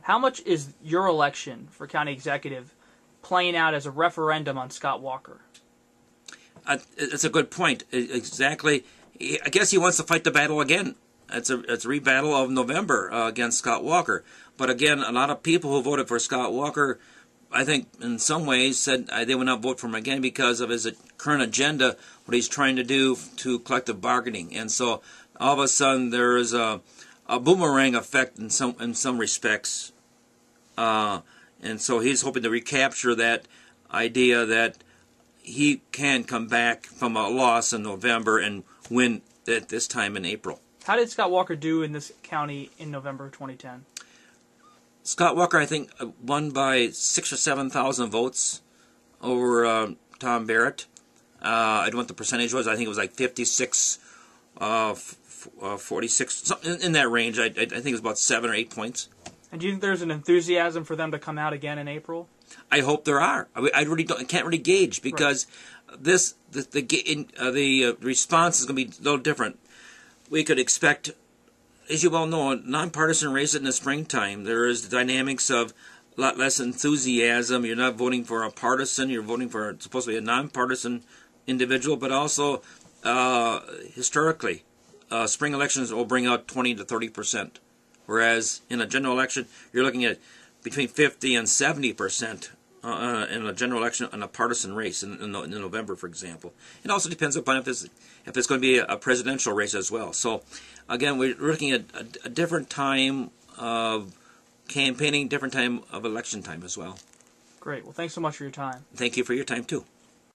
How much is your election for county executive playing out as a referendum on Scott Walker? It's a good point. Exactly. I guess he wants to fight the battle again. It's a rebattle of November against Scott Walker. But again, a lot of people who voted for Scott Walker, I think in some ways said they would not vote for him again because of his current agenda, what he's trying to do to collective bargaining. And so all of a sudden there is a boomerang effect in some respects. And so he's hoping to recapture that idea that he can come back from a loss in November and win at this time in April. How did Scott Walker do in this county in November of 2010? Scott Walker, I think, won by 6,000 or 7,000 votes over Tom Barrett. I don't know what the percentage was. I think it was like 56, 46, something in that range. I think it was about 7 or 8 points. And do you think there's an enthusiasm for them to come out again in April? I hope there are. I can't really gauge because the response is going to be a little different. We could expect, as you well know, a nonpartisan race in the springtime. There is the dynamics of a lot less enthusiasm. You're not voting for a partisan. You're voting for supposed to be a nonpartisan individual, but also historically, spring elections will bring out 20 to 30%, whereas in a general election, you're looking at between 50 and 70% in a general election in a partisan race in November, for example. It also depends upon if it's going to be a presidential race as well. So, again, we're looking at a different time of campaigning, different time of election time as well. Great. Well, thanks so much for your time. Thank you for your time, too.